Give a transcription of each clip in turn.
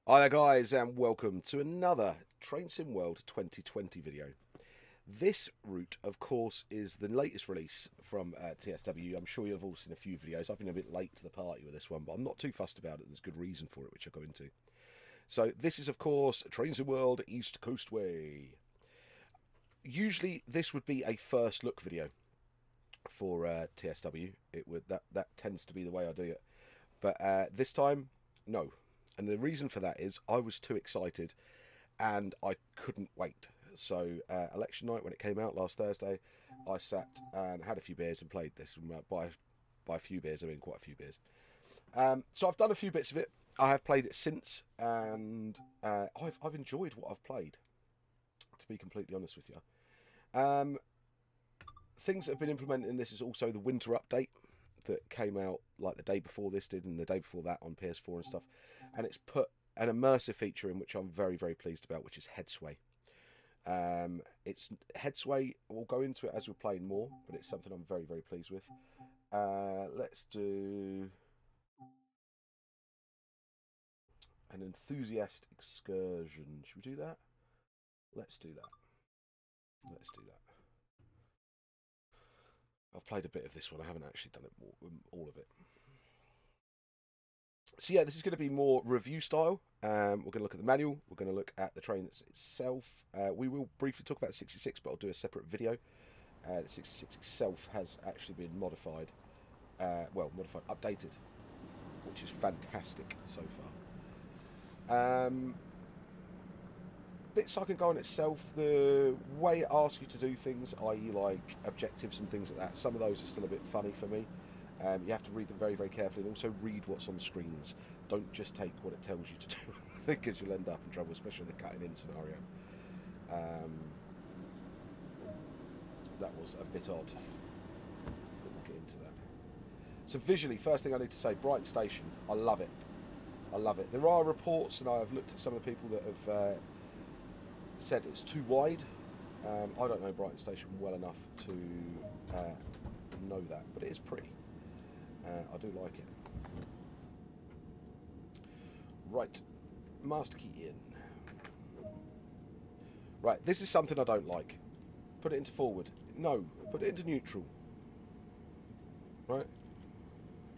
Hi there guys and welcome to another Train Sim World 2020 video. This route of course is the latest release from TSW. I'm sure you've all seen a few videos. I've been a bit late to the party with this one, but I'm not too fussed about it. There's good reason for it which I'll go into. So this is of course Train Sim World East Coastway. Usually this would be a first look video for TSW. That tends to be the way I do it. But this time, no. And the reason for that is I was too excited and I couldn't wait. So election night when it came out last Thursday, I sat and had a few beers and played this. By a few beers, I mean quite a few beers. So I've done a few bits of it. I have played it since, and I've enjoyed what I've played. To be completely honest with you, things that have been implemented in this is also the winter update that came out like the day before this did and the day before that on PS4 and stuff, and it's put an immersive feature in which I'm very pleased about, which is head sway. It's head sway. We'll go into it as we're playing more, but it's something I'm very pleased with. Let's do an enthusiast excursion. Should we do that? Let's do that. Let's do that. I've played a bit of this one. I haven't actually done it all of it. So yeah, this is going to be more review style. We're going to look at the manual. We're going to look at the train itself. We will briefly talk about the 66, but I'll do a separate video. The 66 itself has actually been modified. Updated, which is fantastic so far. Bits I can go on itself, the way it asks you to do things, i.e. like objectives and things like that, some of those are still a bit funny for me. You have to read them very carefully and also read what's on screens. Don't just take what it tells you to do, because you'll end up in trouble, especially in the cutting in scenario. That was a bit odd, but we'll get into that. So visually, first thing I need to say, Brighton Station, I love it. I love it. There are reports, and I've looked at some of the people that have said it's too wide. I don't know Brighton Station well enough to know that, but it is pretty. I do like it. Right, master key in. Right, this is something I don't like. Put it into forward. No, put it into neutral. Right,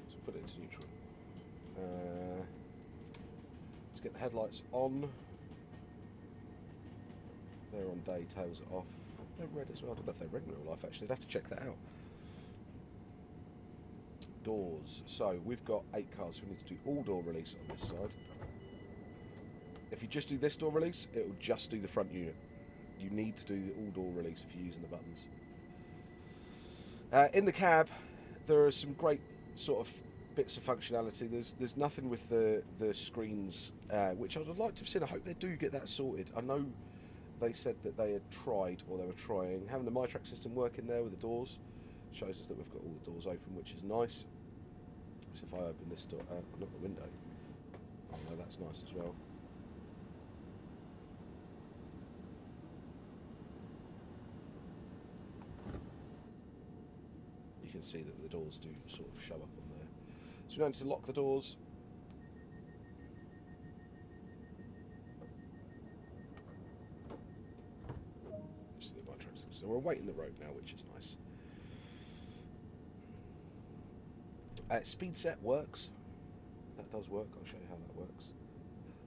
so put it into neutral. Let's get the headlights on. They're on day, tails are off. They're red as well. I don't know if they're red in real life actually. I'd have to check that out. Doors. So we've got 8 cars, so we need to do all door release on this side. If you just do this door release, it will just do the front unit. You need to do the all door release if you're using the buttons. In the cab, there are some great sort of bits of functionality. There's nothing with the screens, which I'd like to have seen. I hope they do get that sorted. I know they said that they had tried, or they were trying, having the MyTrack system working there with the doors. Shows us that we've got all the doors open, which is nice. So if I open this door, not the window. Oh no, that's nice as well. You can see that the doors do sort of show up on there. So we don't need to lock the doors. Just the MyTrack system. So we're awaiting the road now, which is nice. Speed set works. That does work. I'll show you how that works.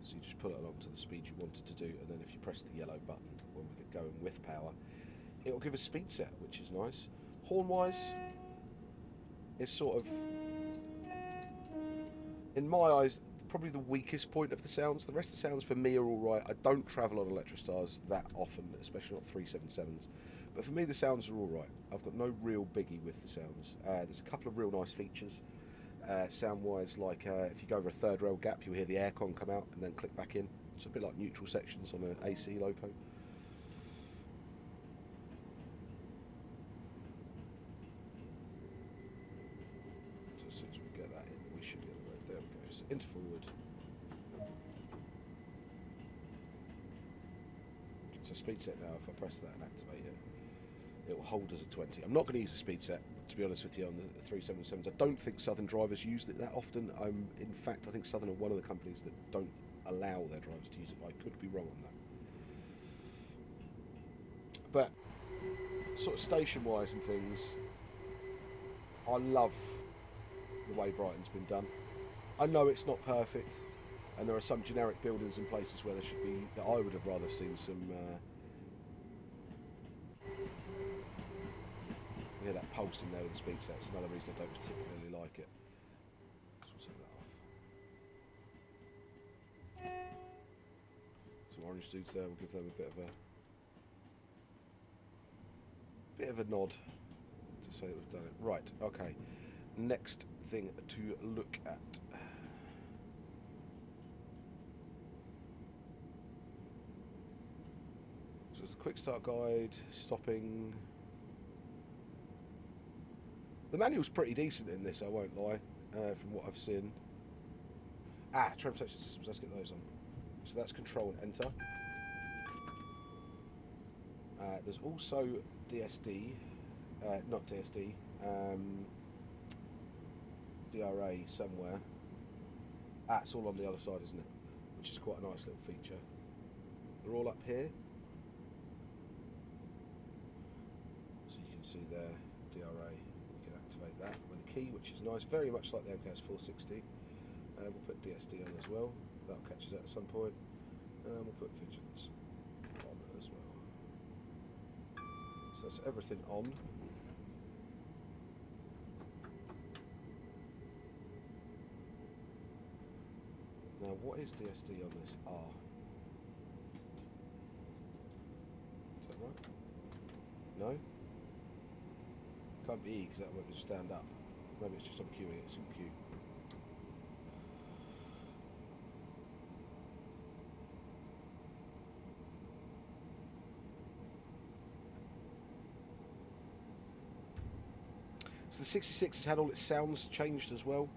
So you just put it along to the speed you want it to do, and then if you press the yellow button when we get going with power, it will give a speed set, which is nice. Horn-wise, it's sort of, in my eyes, probably the weakest point of the sounds. The rest of the sounds for me are all right. I don't travel on Electrostars that often, especially not 377s. But for me, the sounds are all right. I've got no real biggie with the sounds. There's a couple of real nice features, sound-wise, like if you go over a third rail gap, you'll hear the aircon come out and then click back in. It's a bit like neutral sections on an AC loco. So as soon as we get that in, we should get the road. There we go. So into forward. So speed set now, if I press that and activate it, it will hold as a 20. I'm not going to use the speed set, to be honest with you, on the 377s. I don't think Southern drivers use it that often. In fact, I think Southern are one of the companies that don't allow their drivers to use it, but I could be wrong on that. But sort of station-wise and things, I love the way Brighton's been done. I know it's not perfect, and there are some generic buildings in places where there should be, that I would have rather seen some, yeah, that pulse in there with the speed set. It's another reason I don't particularly like it. So we'll take that off. Some orange dudes there, we'll give them a bit of a nod to say that we've done it. Right, okay. Next thing to look at. So it's a quick start guide, stopping. The manual's pretty decent in this, I won't lie, from what I've seen. Train protection systems, let's get those on. So that's control and enter. There's also DSD, not DSD, DRA somewhere. It's all on the other side, isn't it? Which is quite a nice little feature. They're all up here. So you can see there, DRA. You can activate that with a key, which is nice. Very much like the MKS 460. We'll put DSD on as well. That'll catch us at some point. We'll put Vigilance on as well. So that's everything on. Now, what is DSD on this? Is that right? No? Can't be E because that won't just stand up. Maybe it's just on Q. It's on Q. So the 66 has had all its sounds changed as well,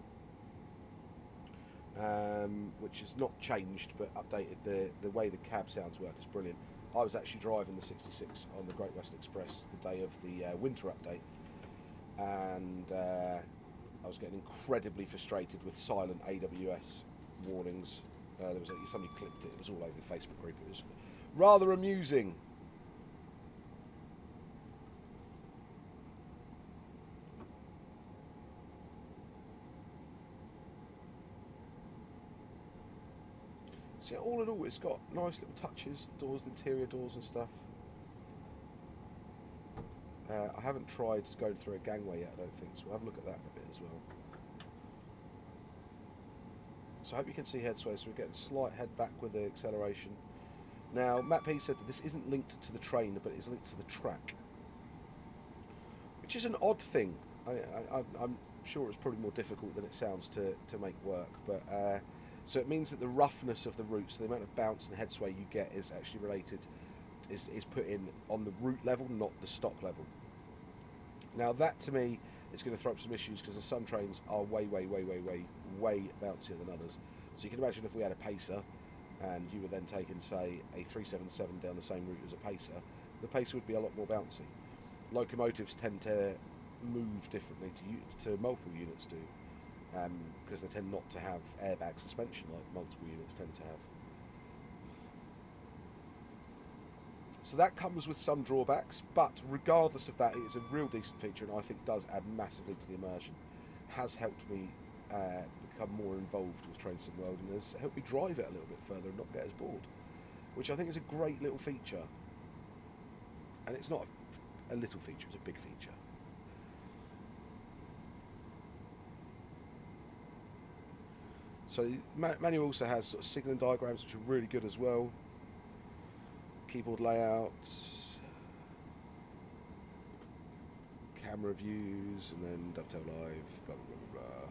which is not changed but updated. The way the cab sounds work is brilliant. I was actually driving the 66 on the Great Western Express the day of the winter update, and I was getting incredibly frustrated with silent AWS warnings. There was somebody clipped it. It was all over the Facebook group. It was rather amusing. So yeah, all in all, it's got nice little touches, the doors, the interior doors and stuff. I haven't tried going through a gangway yet, I don't think, so we'll have a look at that in a bit as well. So I hope you can see head sway, so we're getting slight head back with the acceleration. Now, Matt P said that this isn't linked to the train, but it's linked to the track, which is an odd thing. I'm sure it's probably more difficult than it sounds to make work, but so it means that the roughness of the route, so the amount of bounce and head sway you get, is actually related, is put in on the route level, not the stop level. Now that to me is going to throw up some issues because some trains are way bouncier than others. So you can imagine if we had a pacer and you were then taking, say, a 377 down the same route as a pacer, the pacer would be a lot more bouncy. Locomotives tend to move differently to multiple units do, because they tend not to have airbag suspension like multiple units tend to have. So that comes with some drawbacks, but regardless of that, it is a real decent feature and I think does add massively to the immersion. Has helped me become more involved with Train Sim World and has helped me drive it a little bit further and not get as bored, which I think is a great little feature. And it's not a little feature, it's a big feature. So manual also has sort of signalling diagrams which are really good as well. Keyboard layouts, camera views, and then Dovetail Live, blah blah blah blah blah.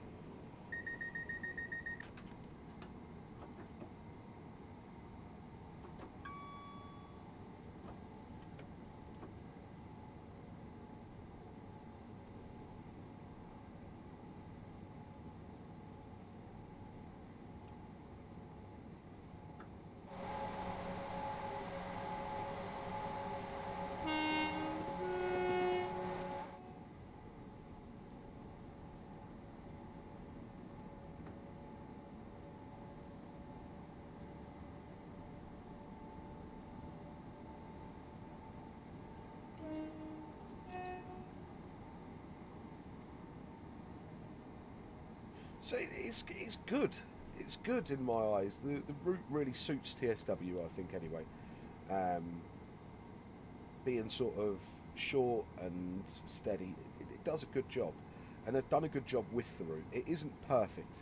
So it's good. It's good in my eyes. The route really suits TSW, I think, anyway. Being sort of short and steady, it does a good job. And they've done a good job with the route. It isn't perfect.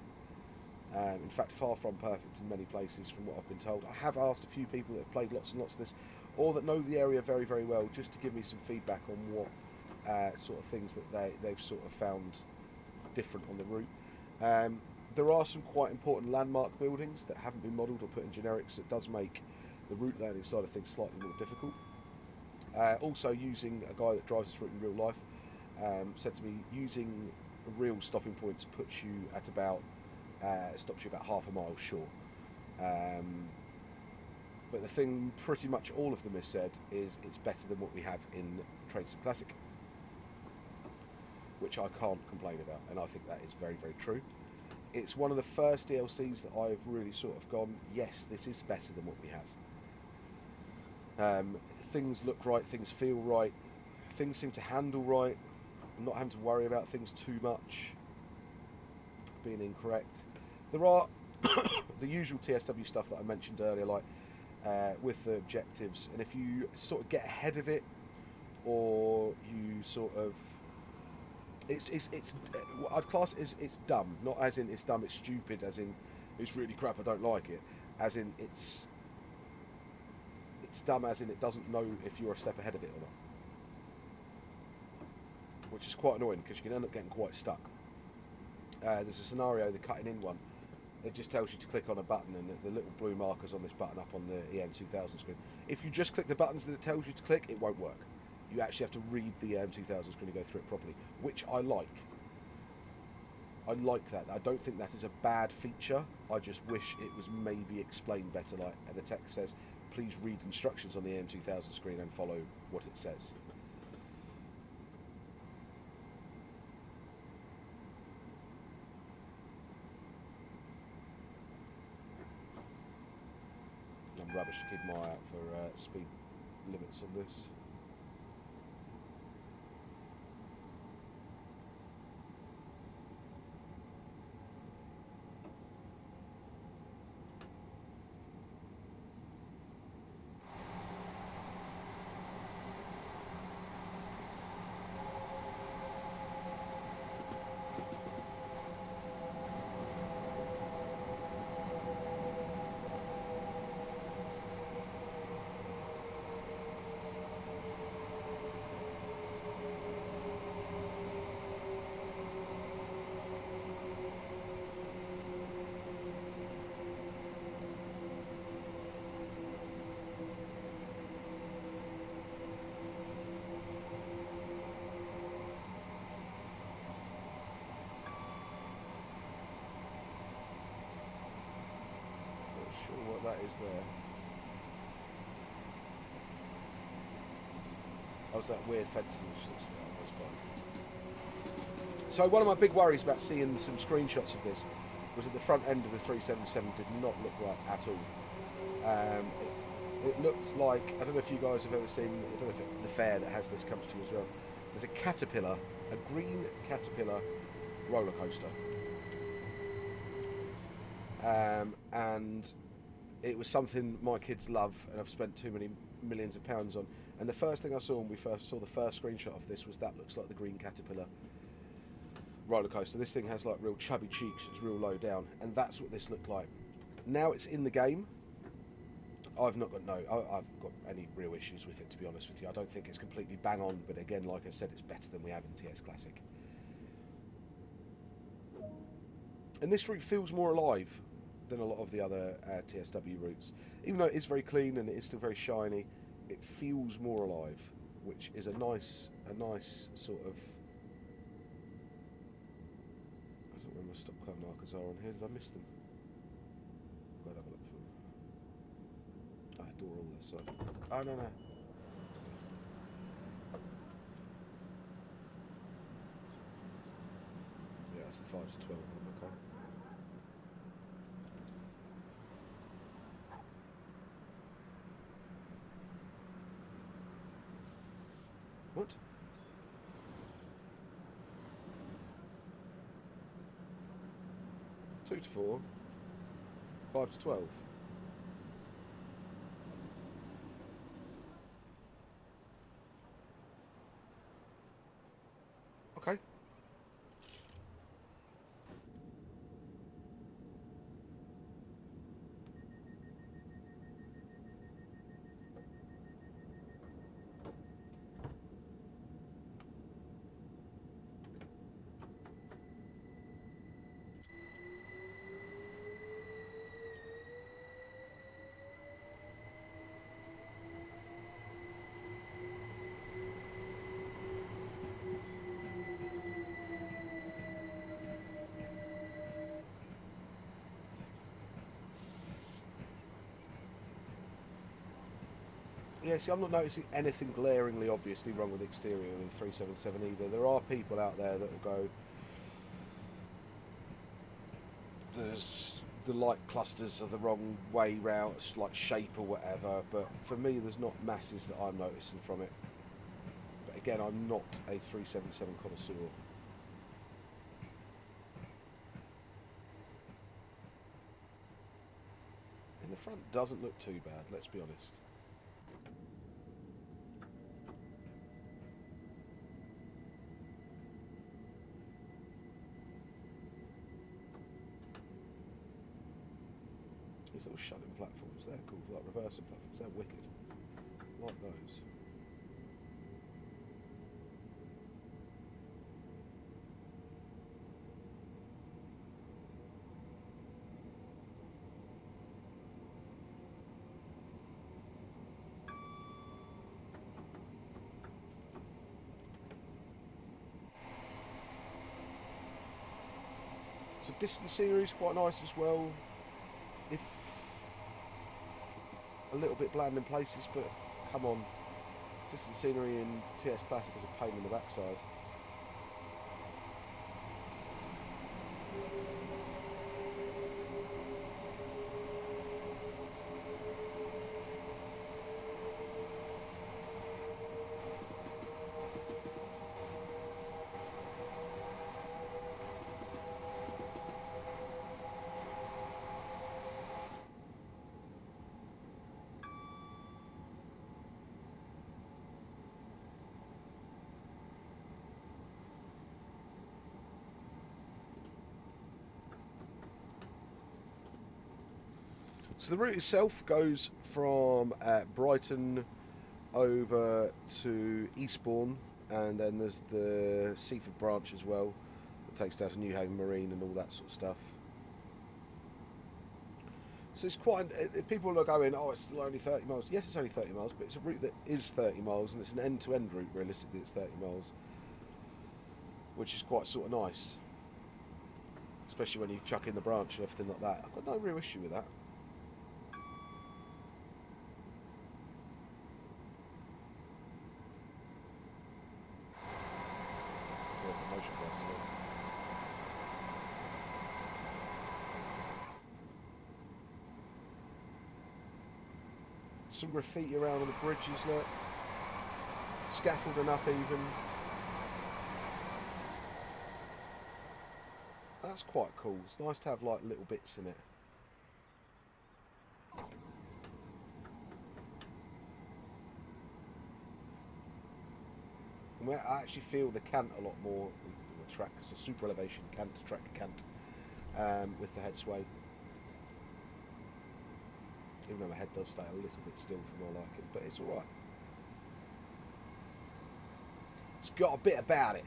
In fact, far from perfect in many places, from what I've been told. I have asked a few people that have played lots and lots of this, or that know the area very, very well, just to give me some feedback on what sort of things that they've sort of found different on the route. There are some quite important landmark buildings that haven't been modelled or put in generics that does make the route learning side of things slightly more difficult. Also, using a guy that drives this route in real life said to me, using real stopping points puts you at about stops you about half a mile short. But the thing pretty much all of them has said is it's better than what we have in Train Sim Classic, which I can't complain about, and I think that is very, very true. It's one of the first DLCs that I've really sort of gone, yes, this is better than what we have. Things look right, things feel right, things seem to handle right. I'm not having to worry about things too much being incorrect. There are the usual TSW stuff that I mentioned earlier, like with the objectives, and if you sort of get ahead of it, or you sort of, it's I'd class it as it's dumb, not as in it's dumb, it's stupid, as in it's really crap, I don't like it, as in it's dumb as in it doesn't know if you're a step ahead of it or not, which is quite annoying because you can end up getting quite stuck. There's a scenario, the cutting in one, it just tells you to click on a button, and the little blue markers on this button up on the EM2000 screen, if you just click the buttons that it tells you to click, it won't work. You actually have to read the EM2000 screen and go through it properly, which I like. I like that. I don't think that is a bad feature. I just wish it was maybe explained better, like the text says, please read instructions on the EM2000 screen and follow what it says. I'm rubbish to keep my eye out for speed limits on this. What that is there. Oh, it's that weird fencing. That's fine. So one of my big worries about seeing some screenshots of this was that the front end of the 377 did not look right at all. It looked like, I don't know if you guys have ever seen, I don't know if the fair that has this comes to you as well. There's a caterpillar, a green caterpillar roller coaster. And it was something my kids love, and I've spent too many millions of pounds on. And the first thing I saw when we first saw the first screenshot of this was that looks like the green caterpillar roller coaster. This thing has like real chubby cheeks, it's real low down, and that's what this looked like. Now it's in the game, I've got any real issues with it, to be honest with you. I don't think it's completely bang on, but again, like I said, it's better than we have in TS Classic. And this route feels more alive than a lot of the other TSW routes. Even though it is very clean and it is still very shiny, it feels more alive, which is a nice sort of... I don't know where my stop car markers are on here. Did I miss them? I've got to have a look for them. I adore all this side. Oh, no. Yeah, it's the 5 to 12 one, okay. What? 2 to 4. 5 to 12. Okay. Yeah, see, I'm not noticing anything glaringly obviously wrong with the exterior in the 377 either. There are people out there that will go, there's the light clusters are the wrong way round, like shape or whatever, but for me there's not masses that I'm noticing from it. But again, I'm not a 377 connoisseur. And the front doesn't look too bad, let's be honest. These little shutting platforms, they're cool, like reversing platforms, they're wicked. Like those. So distance scenery is quite nice as well. If a little bit bland in places, but come on, distant scenery in TS Classic is a pain in the backside. So the route itself goes from Brighton over to Eastbourne, and then there's the Seaford branch as well that takes down to Newhaven Marine and all that sort of stuff. So it's quite, people are going, oh, it's still only 30 miles. Yes, it's only 30 miles, but it's a route that is 30 miles, and it's an end-to-end route, realistically, it's 30 miles, which is quite sort of nice, especially when you chuck in the branch and everything like that. I've got no real issue with that. Some graffiti around on the bridges, look. Scaffolding up even. That's quite cool. It's nice to have like little bits in it. And I actually feel the cant a lot more. The track, so super elevation cant, track cant, with the head sway. Even though my head does stay a little bit still for my liking, but it's alright. It's got a bit about it.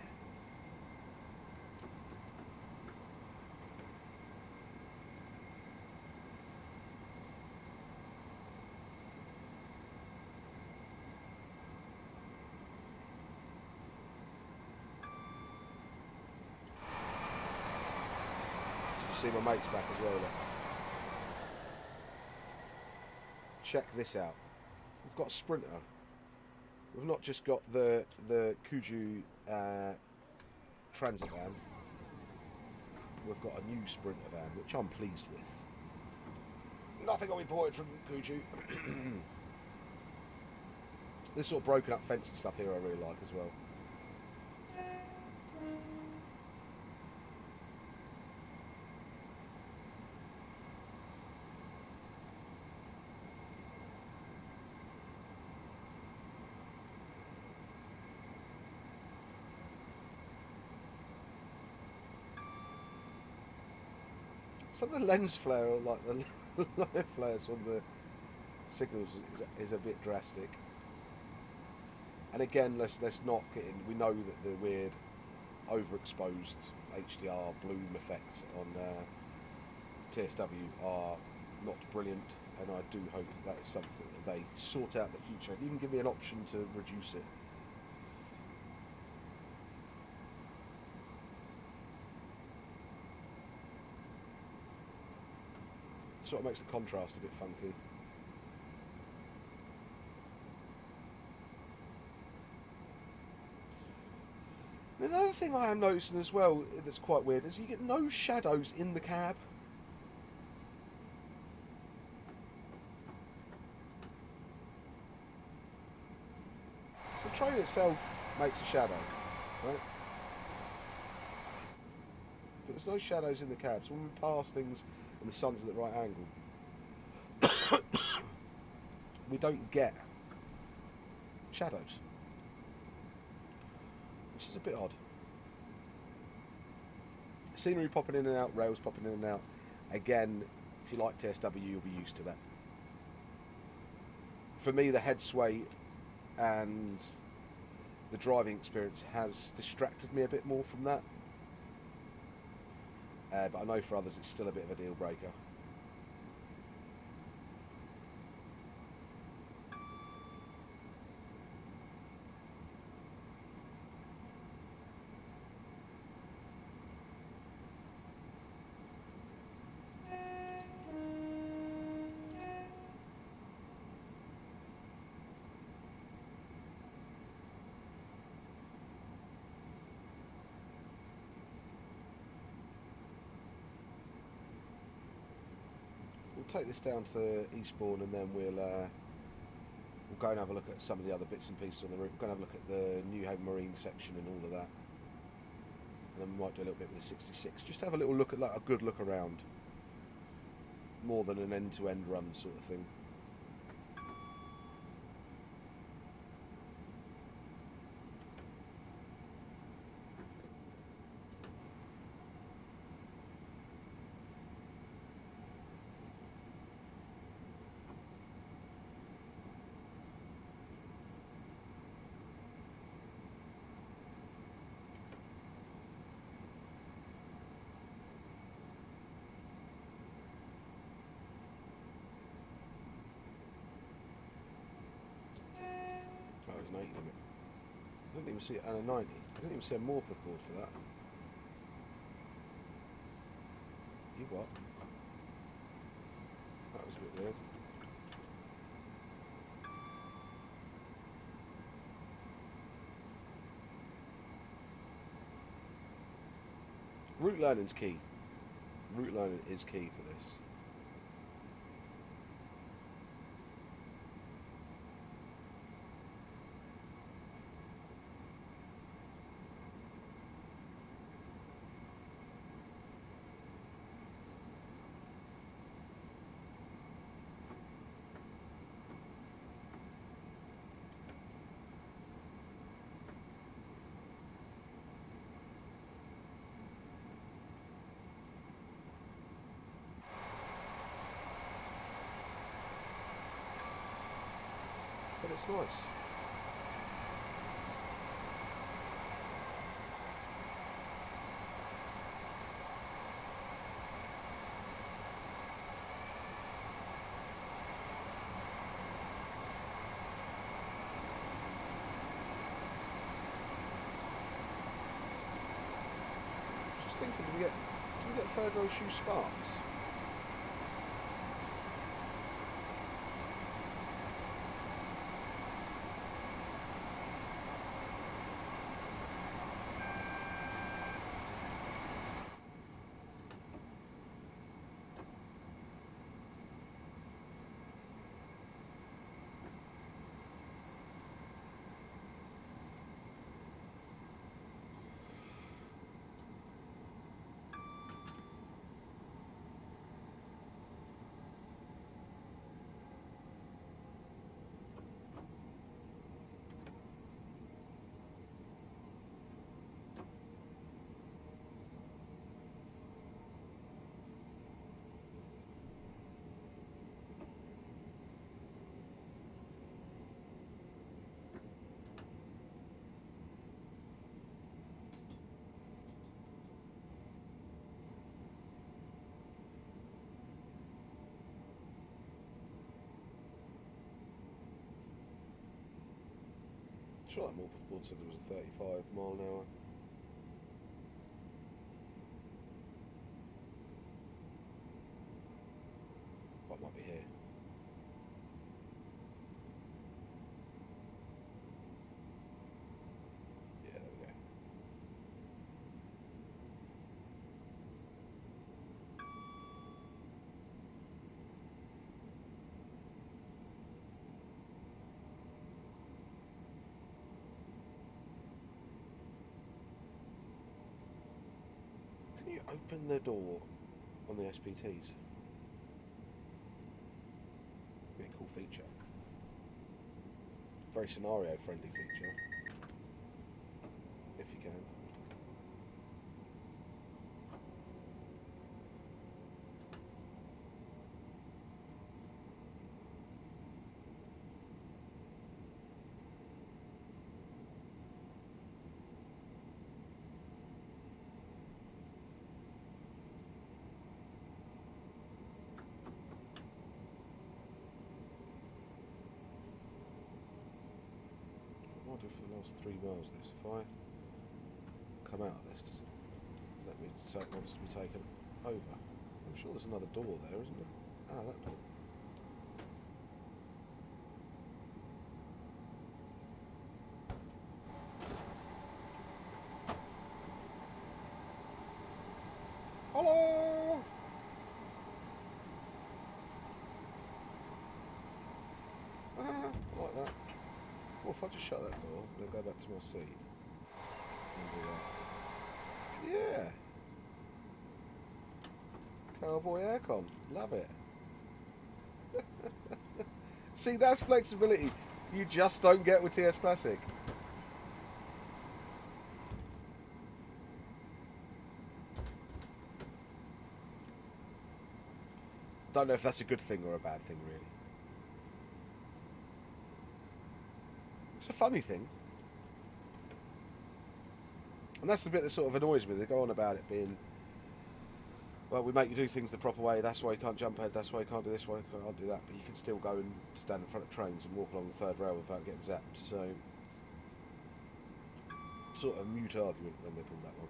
Did you see my mate's back as well there? Check this out. We've got a Sprinter. We've not just got the Kuju transit van. We've got a new Sprinter van, which I'm pleased with. Nothing got imported from Kuju. This sort of broken up fence and stuff here I really like as well. some of the lens flare, or like the light flares on the signals, is a bit drastic. And again, let's not get in. We know that the weird overexposed HDR bloom effects on TSW are not brilliant, and I do hope that is something that they sort out in the future, and even give me an option to reduce it. Sort of makes the contrast a bit funky. Another thing I am noticing as well that's quite weird is you get no shadows in the cab. The train itself makes a shadow, right? But there's no shadows in the cab, so when we pass things and the sun's at the right angle, we don't get shadows, which is a bit odd. Scenery popping in and out, rails popping in and out. Again, if you like TSW, you'll be used to that. For me, the head sway and the driving experience has distracted me a bit more from that. But I know for others it's still a bit of a deal breaker. We'll take this down to Eastbourne, and then we'll go and have a look at some of the other bits and pieces on the route. We're going to have a look at the New Haven Marine section and all of that, and then we might do a little bit with the 66. Just have a little look at, like, a good look around, more than an end-to-end run sort of thing. Oh, it was an 80 limit. I didn't even see it, and a 90. I didn't even see a Morpeth board for that. You what? That was a bit weird. Route learning's key. Route learning is key for this. But it's nice. Just thinking, do we get third row shoe sparks? Sure, that board said there was a 35 mile an hour. What might be here? Yeah, there we go. Can you open the door on the SPTs? Be a cool feature. Very scenario friendly feature. If you can. What if for the last 3 miles of this, if I come out of this, does it let me say it wants to be taken over? I'm sure there's another door there, isn't there? Ah, that door. Hello! Ah, I like that. Well, if I just shut that door, then go back to my seat. And do that. Yeah! Cowboy aircon. Love it. See, that's flexibility you just don't get with TS Classic. Don't know if that's a good thing or a bad thing, really. It's a funny thing. And that's the bit that sort of annoys me. They go on about it being, well, we make you do things the proper way, that's why you can't jump ahead, that's why you can't do this, why you can't do that, but you can still go and stand in front of trains and walk along the third rail without getting zapped, so sort of mute argument when they pull that one.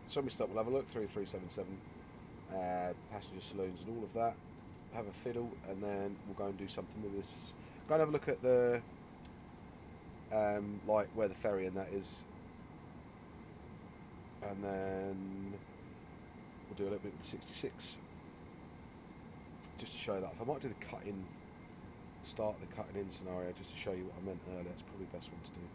So we stop, we'll have a look through 377, passenger saloons and all of that, have a fiddle, and then we'll go and do something with this. Go and have a look at the, like where the ferry and that is, and then we'll do a little bit with the 66, just to show that. If I might do the cut-in, start the cutting-in scenario, just to show you what I meant earlier, that's probably the best one to do.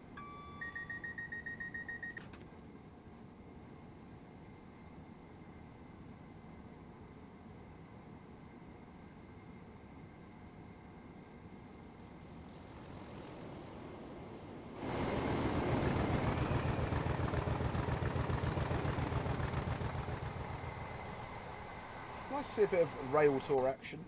Nice to see a bit of rail tour action.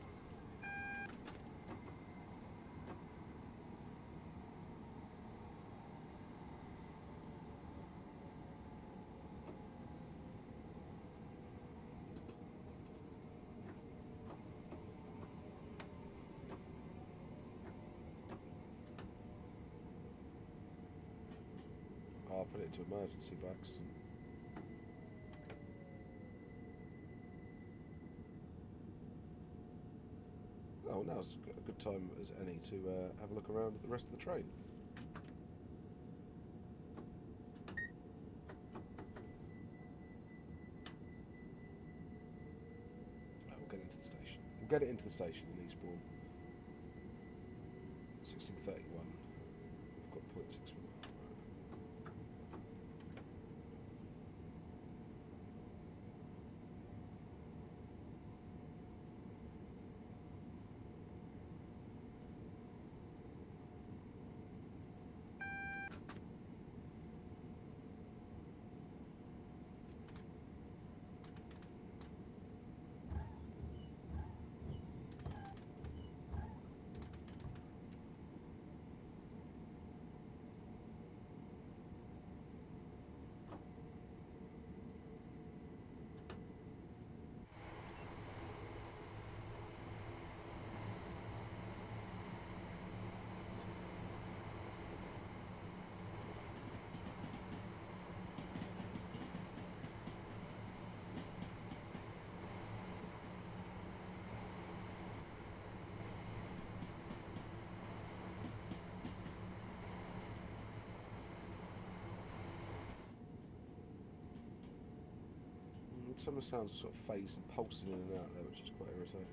I'll put it into emergency by accident. Oh, now's a good time as any to have a look around at the rest of the train. We'll get into the station. We'll get it into the station in Eastbourne. 1631. We've got 0.6 for that. some of the sounds are sort of phased and pulsing in and out there, which is quite irritating.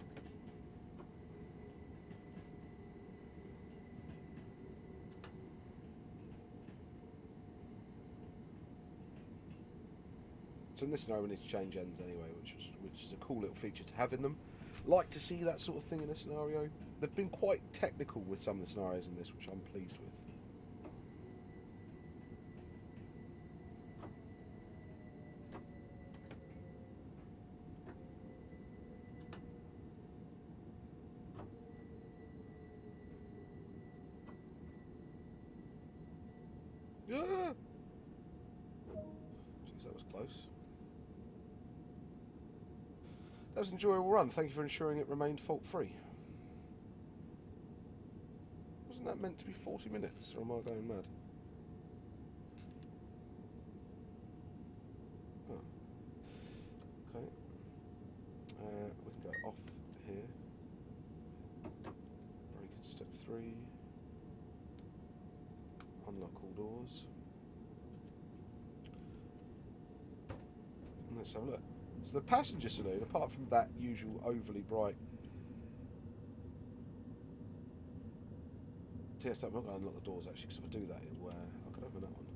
So in this scenario we need to change ends anyway, which is a cool little feature to have in them. Like to see that sort of thing in a scenario. They've been quite technical with some of the scenarios in this, which I'm pleased with. Ah! Jeez, that was close. That was an enjoyable run. Thank you for ensuring it remained fault-free. Wasn't that meant to be 40 minutes, or am I going mad? Oh. Okay. We can go off here. Break at step 3. Unlock all doors. And let's have a look. So the passenger saloon, apart from that usual overly bright TSW, I'm not going to unlock the doors actually, because if I do that, it'll, I could open that one.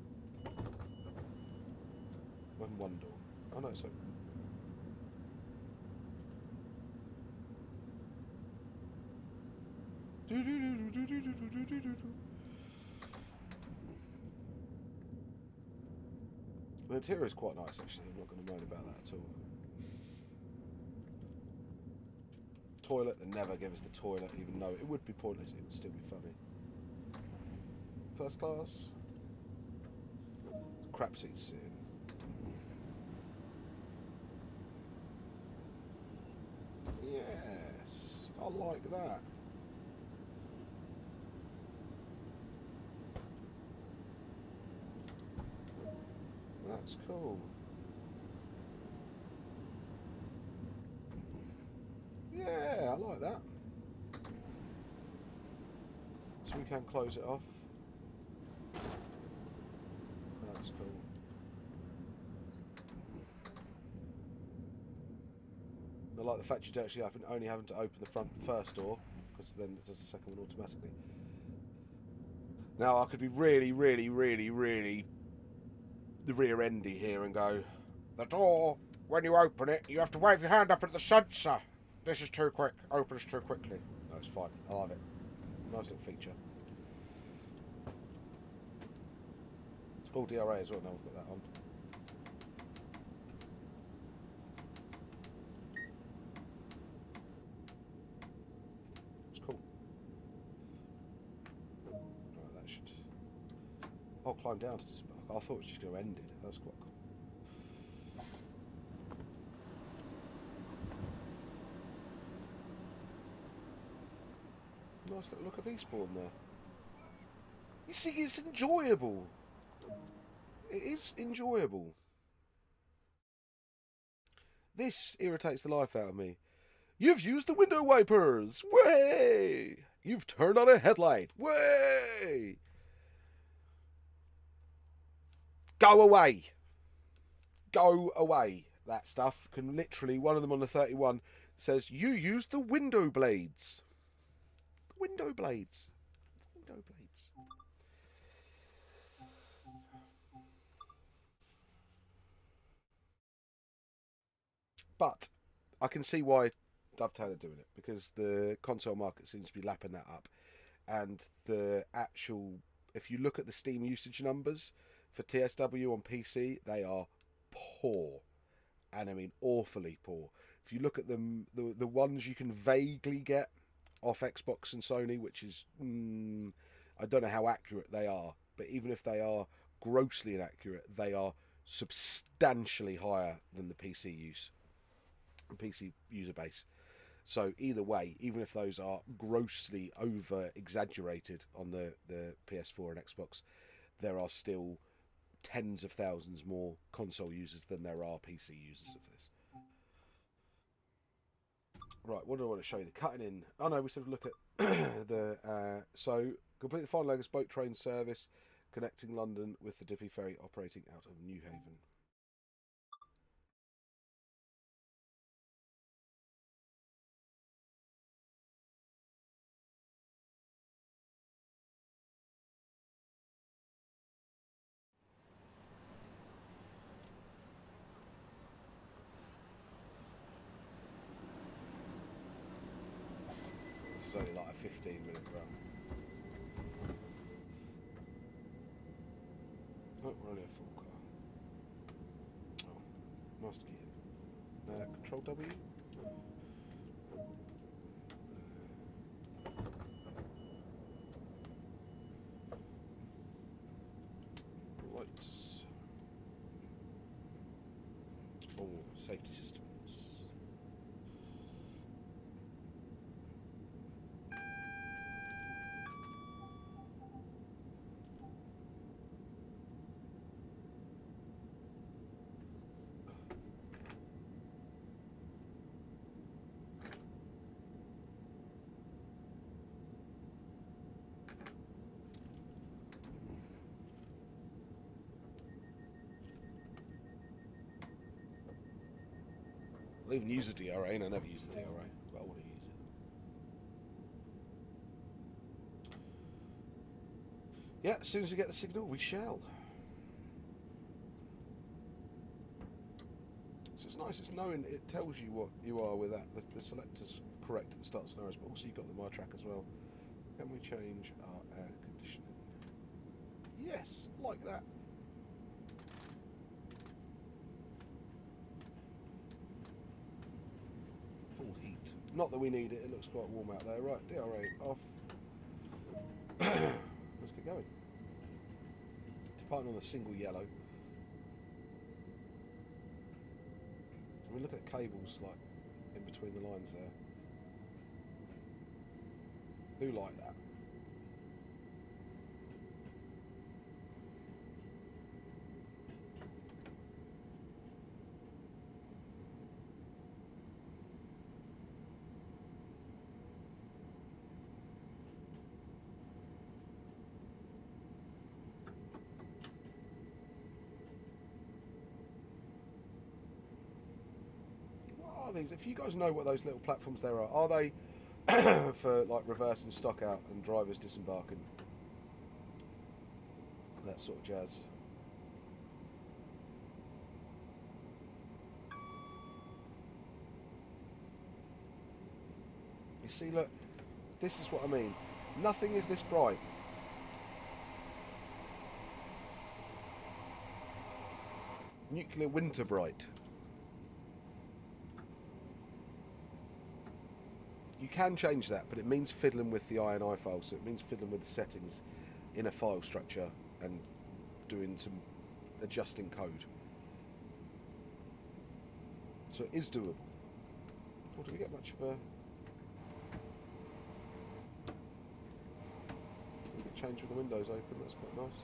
Open one door. Oh no, it's open. The interior is quite nice actually, I'm not going to moan about that at all. Toilet, they never give us the toilet, even though it would be pointless, it would still be funny. First class. Crap seat to sit in. Yes, I like that. That's cool. Yeah, I like that. So we can close it off. That's cool. I like the fact you don't actually only having to open the first door, because then it does the second one automatically. Now I could be really the rear-endy here and go, the door, when you open it, you have to wave your hand up at the sensor. This is too quick. Opens too quickly. No, it's fine. I love it. Nice little feature. Oh, DRA as well. Now we've got that on. It's cool. Right, that should... I'll climb down to disembark. I thought it was just going to end it. That's quite cool. Nice little look of Eastbourne there. You see, it's enjoyable. It is enjoyable. This irritates the life out of me. You've used the window wipers. Way! You've turned on a headlight. Way! Go away. Go away. That stuff can literally, one of them on the 31 says, you used the window blades. Window blades. Window blades. But I can see why Dovetail are doing it, because the console market seems to be lapping that up. And the actual, if you look at the Steam usage numbers for TSW on PC, they are poor. And I mean awfully poor. If you look at them, the ones you can vaguely get off Xbox and Sony, which is, I don't know how accurate they are, but even if they are grossly inaccurate, they are substantially higher than the PC user base. So either way, even if those are grossly over exaggerated on the PS4 and Xbox, there are still tens of thousands more console users than there are PC users of this. Right, what do I want to show you? The cutting in. Oh no, we sort of look at the so complete the final leg of boat train service connecting London with the Dippy ferry operating out of Newhaven. is only like a 15-minute run. Oh, we're only a full car. Oh, nice to get in. Control W. Lights. Oh, safety systems. I'll even use a DRA, and I never use a DRA, but I want to use it. Yeah, as soon as we get the signal, we shall. So it's nice, it's knowing, it tells you what you are with that. The selector's correct at the start scenarios, but also you've got the My Track as well. Can we change our air conditioning? Yes, like that. Full heat. Not that we need it, it looks quite warm out there. Right, DRA off. Let's get going. Departing on a single yellow. I mean, look at the cables, like, in between the lines there. Do like that. These, if you guys know what those little platforms there are they for like reversing stock out and drivers disembarking, that sort of jazz? You see, look, this is what I mean. Nothing is this bright. Nuclear winter bright. You can change that, but it means fiddling with the INI file, so it means fiddling with the settings in a file structure and doing some adjusting code. So it is doable. Or do we get much of a... We get change with the windows open, that's quite nice.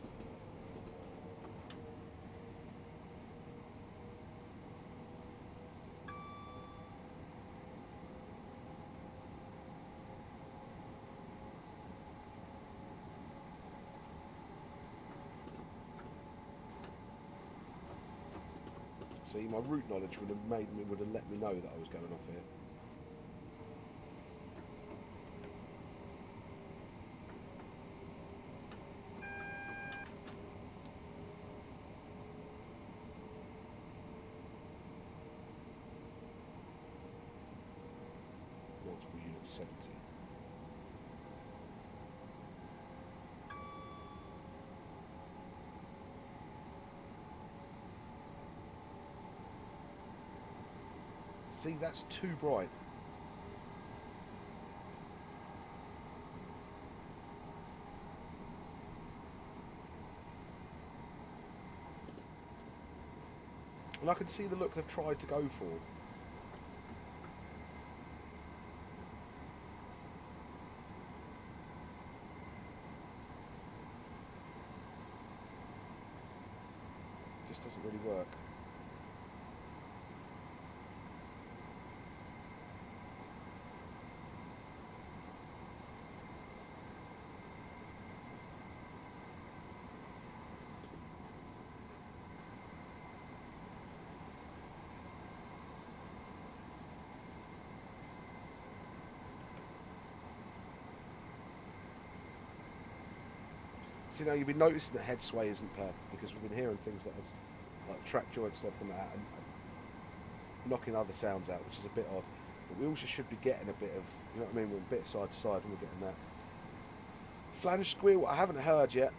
See, my route knowledge would have let me know that I was going off here. Multiple unit 70. See, that's too bright. And I can see the look they've tried to go for. Just doesn't really work. So, you know, you've been noticing that head sway isn't perfect because we've been hearing things like track joints and stuff like that and knocking other sounds out, which is a bit odd. But we also should be getting a bit of, you know what I mean, we're a bit side to side and we're getting that. Flange squeal, I haven't heard yet.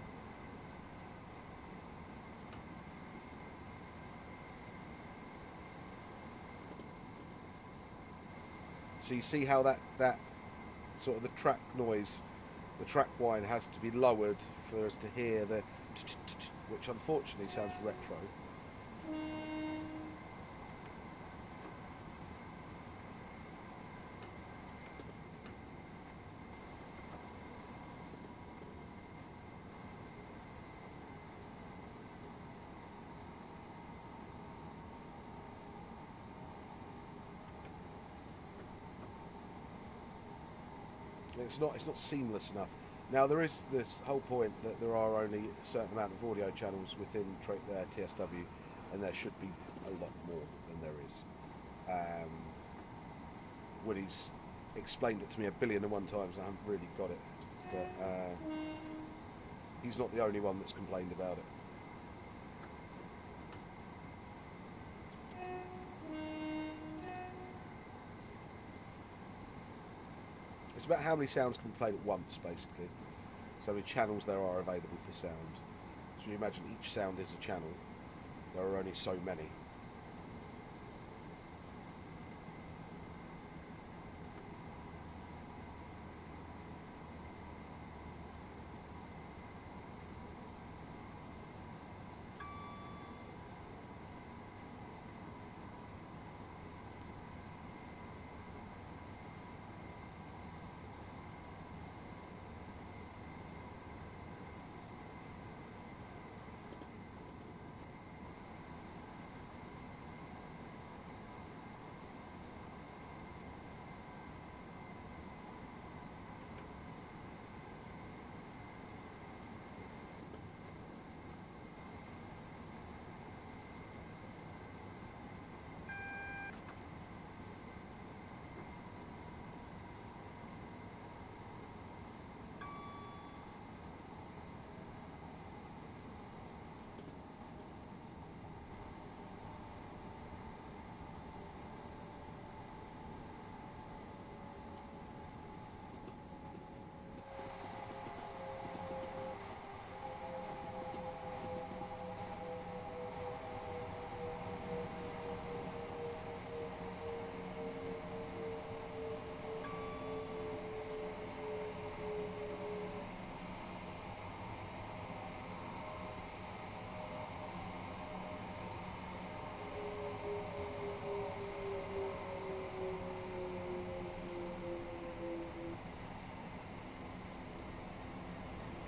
So you see how that sort of the track noise, the track whine has to be lowered for us to hear the which unfortunately sounds retro. It's not seamless enough. Now there is this whole point that there are only a certain amount of audio channels within TSW, and there should be a lot more than there is. Woody's explained it to me 1,000,000,001 times, and I haven't really got it. But he's not the only one that's complained about it. It's about how many sounds can be played at once, basically. So many channels there are available for sound. So you imagine each sound is a channel. There are only so many.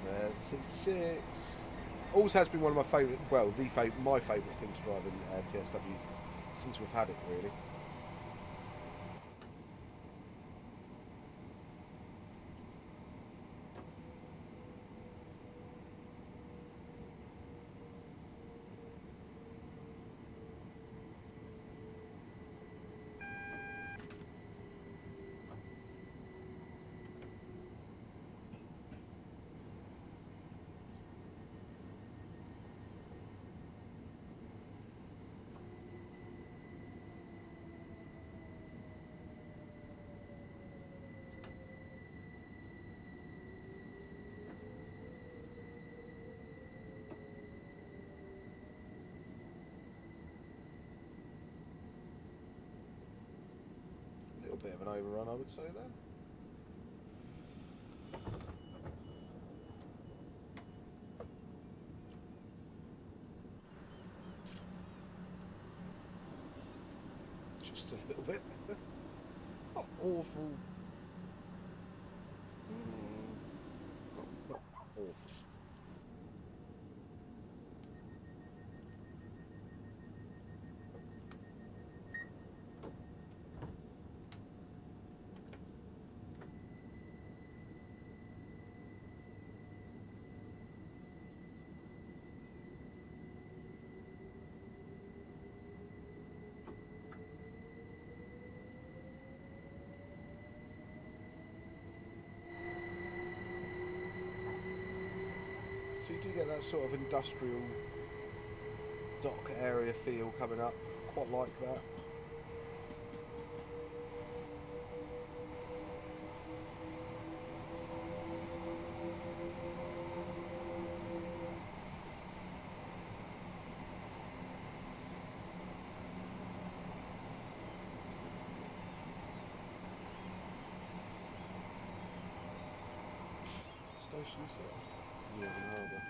There's 66. Also has been one of my favourite, well, my favourite thing to drive in TSW since we've had it, really. A bit of an overrun, I would say, there. Just a little bit. Not awful. Not awful. So you do get that sort of industrial dock area feel coming up. Quite like that. station is it? Northern Harbour.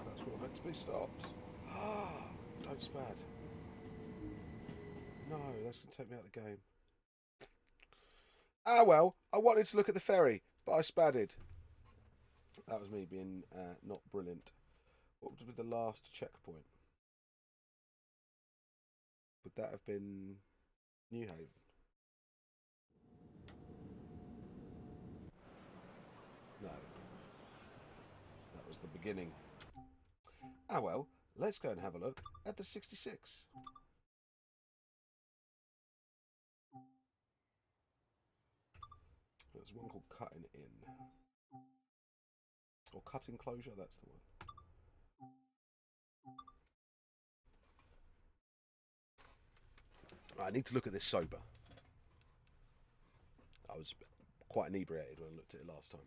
That's where I'm meant to be stopped. Don't spad. No, that's going to take me out of the game. Ah well, I wanted to look at the ferry, but I spadded. That was me being not brilliant. What would be the last checkpoint? Would that have been Newhaven? No. That was the beginning. Ah well, let's go and have a look at the 66. There's one called Cutting In. Or Cutting Closure, that's the one. I need to look at this sober. I was quite inebriated when I looked at it last time.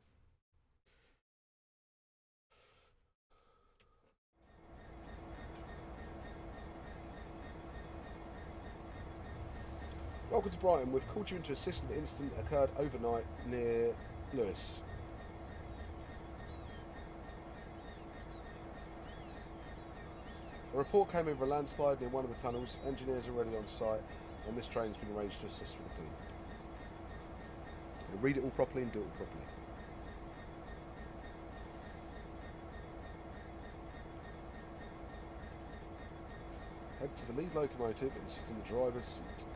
Welcome to Brighton. We've called you in to assist an incident that occurred overnight near Lewis. A report came in for a landslide near one of the tunnels. Engineers are already on site, and this train's been arranged to assist with the cleanup. Read it all properly and do it all properly. Head to the lead locomotive and sit in the driver's seat.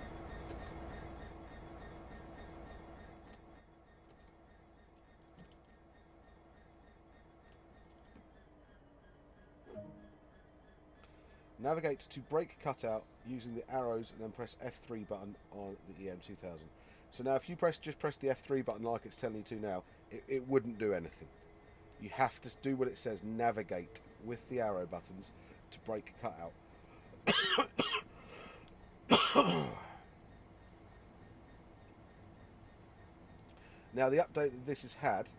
Navigate to brake cutout using the arrows and then press F3 button on the EM2000. So now if you just press the F3 button like it's telling you to now, it wouldn't do anything. You have to do what it says, navigate with the arrow buttons to brake cutout. Now the update that this has had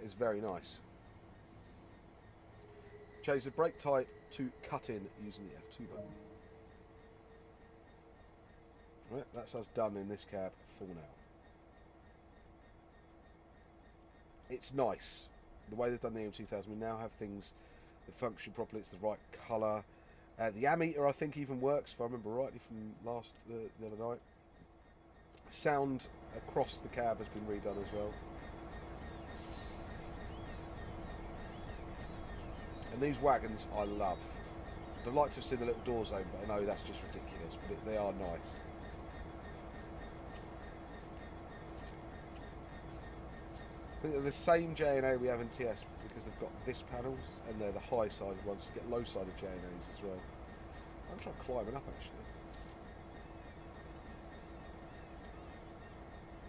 is very nice. Change the brake type to cut in using the F2 button. Right, that's us done in this cab for now. It's nice. The way they've done the EM2000, we now have things that function properly. It's the right colour. The ammeter, I think, even works, if I remember rightly from the other night. Sound across the cab has been redone as well. And these wagons I love. I'd like to have seen the little doors open, but I know that's just ridiculous, but they are nice. I think they're the same J&A we have in TS because they've got this panels and they're the high-sided ones. You get low-sided J&As as well. I'm trying climbing up actually.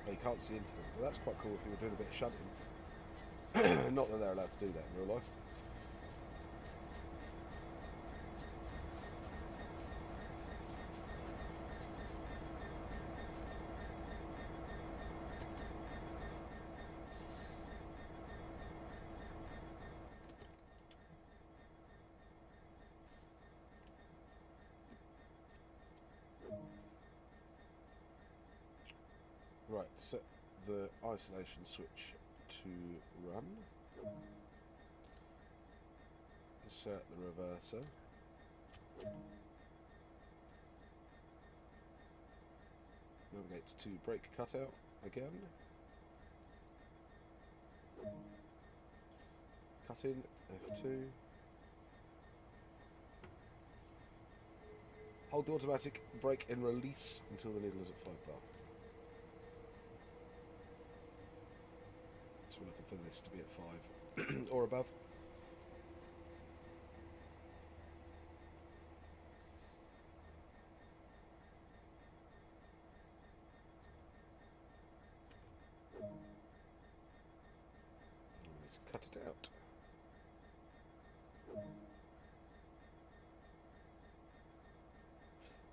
Oh, you can't see into them. Well, that's quite cool if you were doing a bit of shunting. Not that they're allowed to do that in real life. Right, set the isolation switch to run. Insert the reverser. Navigate to brake cutout again. Cut in, F2. Hold the automatic brake and release until the needle is at 5 bar. So we're looking for this to be at 5 or above. Let's cut it out.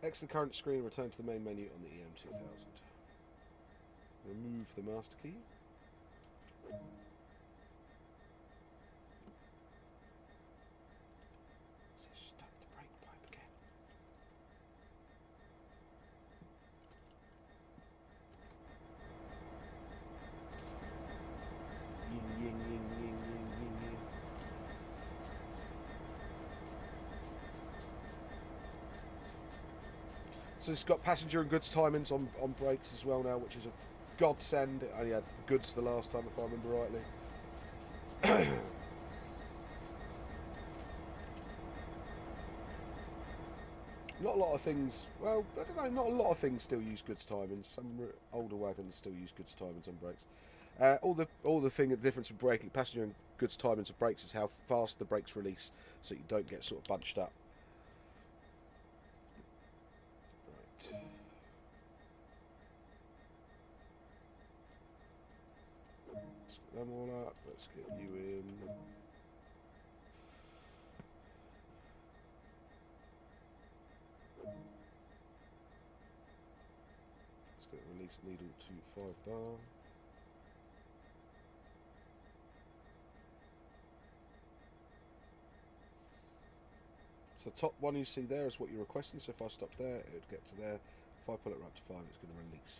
Exit the current screen and return to the main menu on the EM2000. Remove the master key. Stuck the brake pipe again. So it's got passenger and goods timings on brakes as well now, which is a godsend. It only had goods the last time, if I remember rightly. Not a lot of things, well, I don't know, not a lot of things still use goods timings. Some older wagons still use goods timings on brakes. All the thing, the difference in braking, passenger and goods timings of brakes is how fast the brakes release, so you don't get sort of bunched up. Right. Let's get them all up. Let's get you in. Let's get release needle to 5 bar. So the top one you see there is what you're requesting. So if I stop there, it would get to there. If I pull it right up to 5, it's going to release.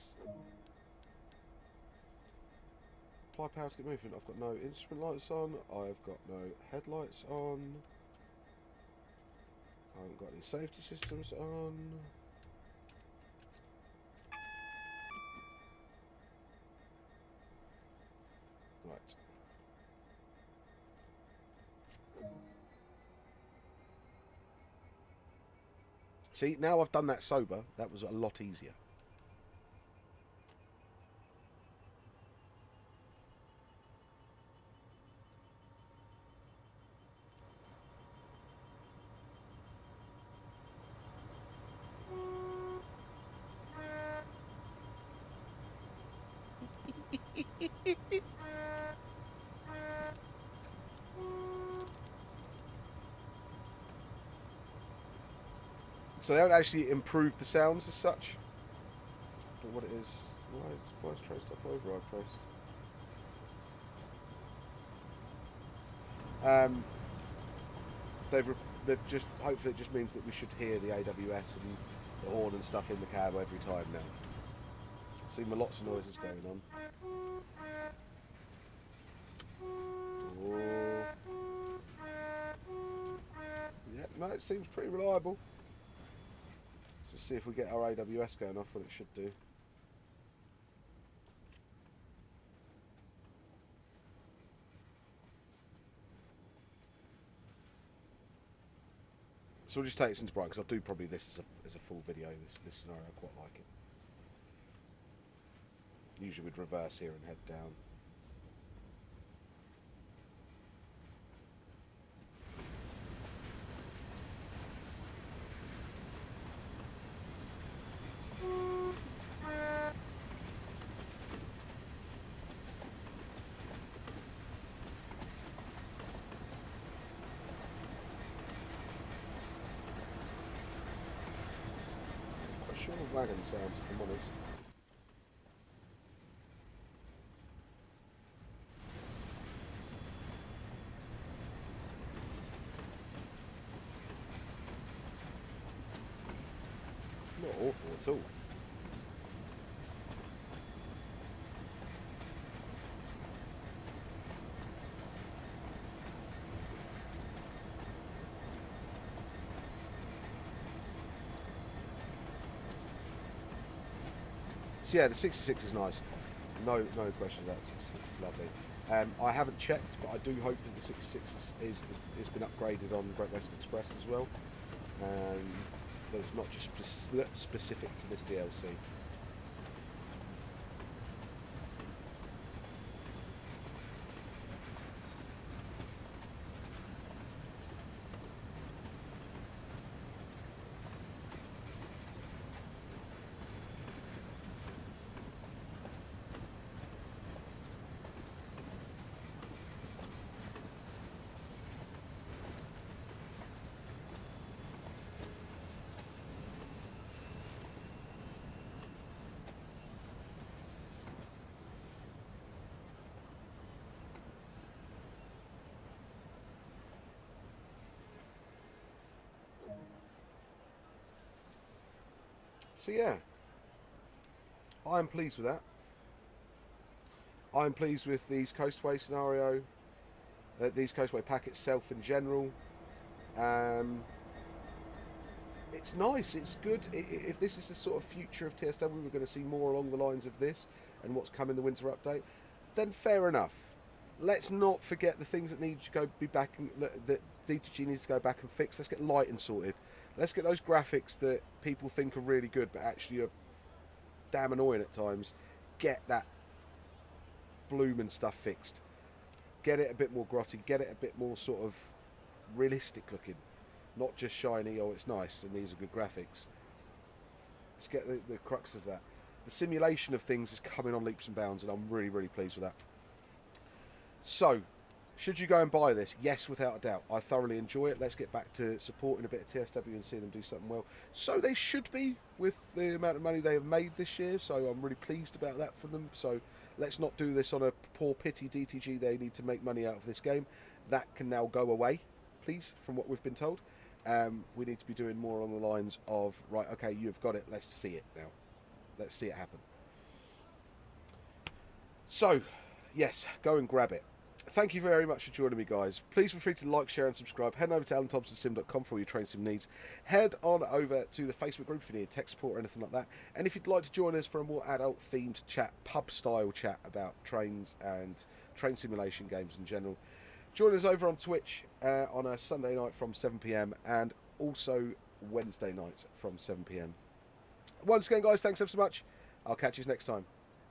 Apply power to get moving. I've got no instrument lights on. I've got no headlights on. I haven't got any safety systems on. Right. See, now I've done that sober, that was a lot easier. So they don't actually improve the sounds as such. But what it is, why is train stop override pressed? They've just, hopefully it just means that we should hear the AWS and the horn and stuff in the cab every time now. See lots of noises going on. Oh. Yeah, no, it seems pretty reliable. Let's see if we get our AWS going off when it should do. So we'll just take this into Brighton, because I'll do probably this as a full video, this scenario. I quite like it. Usually we'd reverse here and head down. Sure wagon sounds, if I'm honest. Not awful at all. So yeah, the 66 is nice. No question about the 66 is lovely. I haven't checked, but I do hope that the 66 is been upgraded on Great Western Express as well. That it's not just specific to this DLC. So yeah, I'm pleased with that. I'm pleased with these Coastway scenario, these Coastway pack itself in general. it's nice, it's good. If this is the sort of future of TSW, we're going to see more along the lines of this and what's come in the winter update, then fair enough. Let's not forget the things that need to go be back, and that DTG needs to go back and fix. Let's get lighting sorted. Let's get those graphics that people think are really good but actually are damn annoying at times. Get that bloom and stuff fixed. Get it a bit more grotty. Get it a bit more sort of realistic looking. Not just shiny, oh it's nice and these are good graphics. Let's get the crux of that. The simulation of things is coming on leaps and bounds, and I'm really, really pleased with that. So, should you go and buy this? Yes, without a doubt. I thoroughly enjoy it. Let's get back to supporting a bit of TSW and see them do something well. So they should be, with the amount of money they have made this year, so I'm really pleased about that for them. So let's not do this on a poor pity DTG. They need to make money out of this game. That can now go away, please, from what we've been told. We need to be doing more along the lines of, right, okay, you've got it, let's see it now. Let's see it happen. So, yes, go and grab it. Thank you very much for joining me, guys. Please feel free to like, share and subscribe. Head over to AlanThompsonSim.com for all your train sim needs. Head on over to the Facebook group if you need tech support or anything like that. And if you'd like to join us for a more adult-themed chat, pub-style chat about trains and train simulation games in general, join us over on Twitch on a Sunday night from 7 PM and also Wednesday nights from 7 PM. Once again, guys, thanks ever so much. I'll catch you next time.